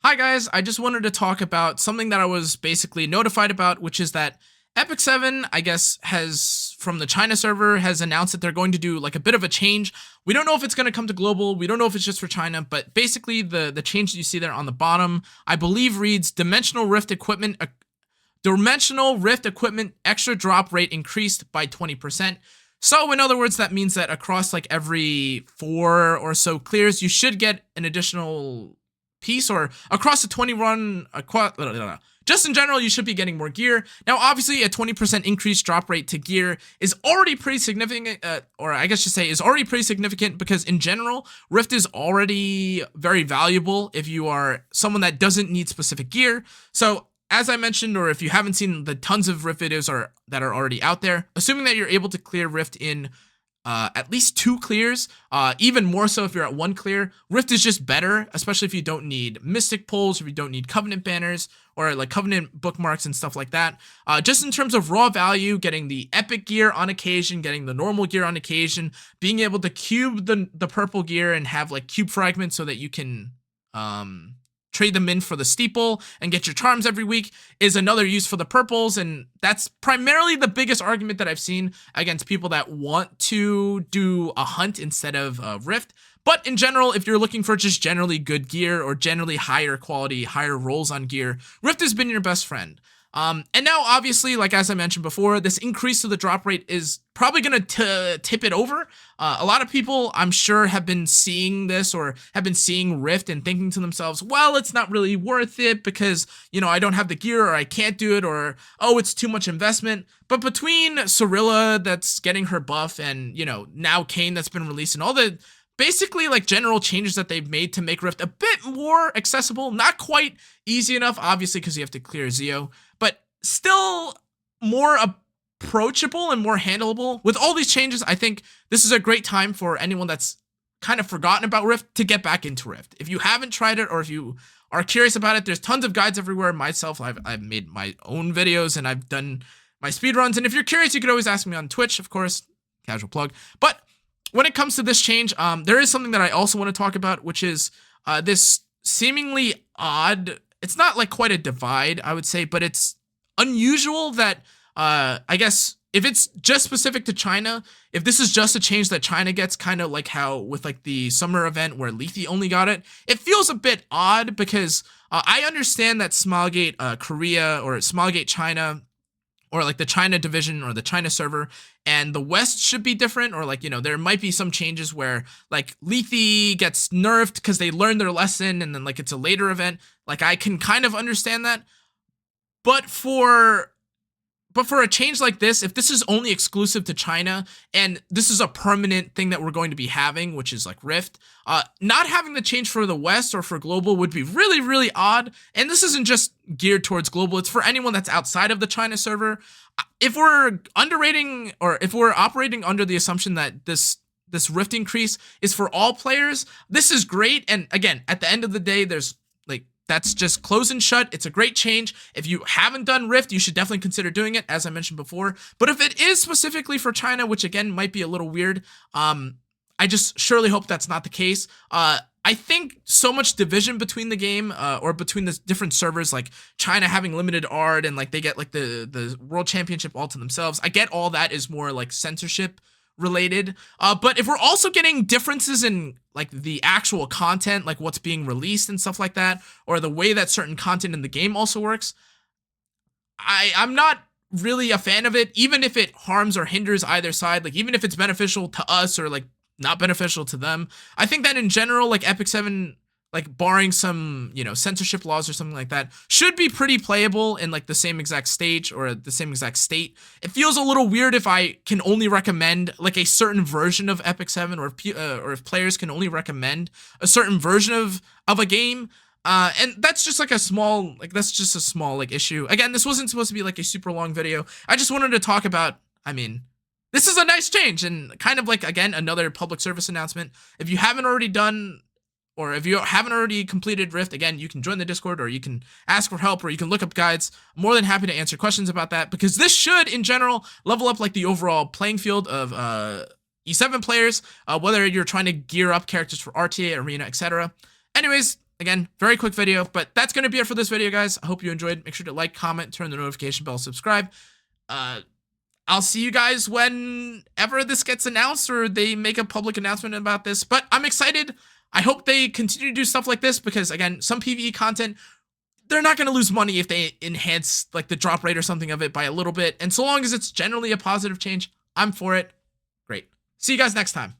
Hi guys, I just wanted to talk about something that I was basically notified about, which is that EpicSeven, I guess, has from the China server has announced that they're going to do like a bit of a change. We don't know if it's going to come to global. We don't know if it's just for China, but basically the change that you see there on the bottom, I believe reads dimensional rift equipment extra drop rate increased by 20%. So in other words, that means that across like every 4 or so clears, you should get an additional piece, or across the 20 run, just in general, you should be getting more gear. Now, obviously, a 20% increased drop rate to gear is already pretty significant, or I guess you say is already pretty significant, because in general, Rift is already very valuable if you are someone that doesn't need specific gear. So as I mentioned, or if you haven't seen the tons of Rift videos that are already out there, assuming that you're able to clear Rift in at least 2 clears, even more so if you're at 1 clear, Rift is just better, especially if you don't need Mystic Pulls, if you don't need Covenant banners, or like Covenant bookmarks and stuff like that. Just in terms of raw value, getting the epic gear on occasion, getting the normal gear on occasion, being able to cube the purple gear and have like cube fragments so that you can trade them in for the steeple and get your charms every week is another use for the purples. And that's primarily the biggest argument that I've seen against people that want to do a hunt instead of Rift. But in general, if you're looking for just generally good gear or generally higher quality, higher rolls on gear, Rift has been your best friend. And now, obviously, like as I mentioned before, this increase to the drop rate is probably going to tip it over. A lot of people, I'm sure, have been seeing this or have been seeing Rift and thinking to themselves, well, it's not really worth it because, you know, I don't have the gear, or I can't do it, or, oh, it's too much investment. But between Cirilla that's getting her buff and, you know, now Kayn that's been released and all the basically like general changes that they've made to make Rift a bit more accessible, not quite easy enough, obviously, because you have to clear Zeo, but still more approachable and more handleable. With all these changes, I think this is a great time for anyone that's kind of forgotten about Rift to get back into Rift. If you haven't tried it, or if you are curious about it, there's tons of guides everywhere. Myself, I've made my own videos and I've done my speedruns. And if you're curious, you could always ask me on Twitch, of course, casual plug. But when it comes to this change, there is something that I also want to talk about, which is this seemingly odd, it's not like quite a divide, I would say, but it's unusual that, I guess, if it's just specific to China, if this is just a change that China gets, kind of like how with like the summer event where Lethe only got it, it feels a bit odd because I understand that Smilegate Korea or Smilegate China, or like the China division or the China server and the West should be different, or like, you know, there might be some changes where like Lethe gets nerfed because they learned their lesson and then like it's a later event. Like I can kind of understand that. But for a change like this, if this is only exclusive to China and this is a permanent thing that we're going to be having, which is like Rift, not having the change for the West or for global would be really, really odd. And this isn't just geared towards global. It's for anyone that's outside of the China server. If we're underrating, or if we're operating under the assumption that this Rift increase is for all players, this is great. And again, at the end of the day, there's like, that's just close and shut. It's a great change. If you haven't done Rift, you should definitely consider doing it, as I mentioned before. But if it is specifically for China, which again might be a little weird, I just surely hope that's not the case. I think so much division between the game, or between the different servers, like China having limited art and like they get like the World Championship all to themselves. I get all that is more like censorship related, but if we're also getting differences in like the actual content, like what's being released and stuff like that, or the way that certain content in the game also works, I'm not really a fan of it, even if it harms or hinders either side. Like even if it's beneficial to us or like not beneficial to them, I think that in general, like EpicSeven, like barring some, you know, censorship laws or something like that, should be pretty playable in like the same exact stage or the same exact state. It feels a little weird if I can only recommend like a certain version of EpicSeven, or if players can only recommend a certain version of a game. And that's just like a small, like issue. Again, this wasn't supposed to be like a super long video. I just wanted to talk about, I mean, this is a nice change and kind of like, again, another public service announcement. If you haven't already done, or if you haven't already completed Rift, again, you can join the Discord, or you can ask for help, or you can look up guides. I'm more than happy to answer questions about that, because this should, in general, level up like the overall playing field of E7 players, whether you're trying to gear up characters for RTA, Arena, etc. Anyways, Again, very quick video, but that's going to be it for this video, guys. I hope you enjoyed. Make sure to like, comment, turn the notification bell, subscribe. I'll see you guys whenever this gets announced or they make a public announcement about this. But I'm excited. I hope they continue to do stuff like this because, again, some PvE content, they're not going to lose money if they enhance like the drop rate or something of it by a little bit. And so long as it's generally a positive change, I'm for it. Great. See you guys next time.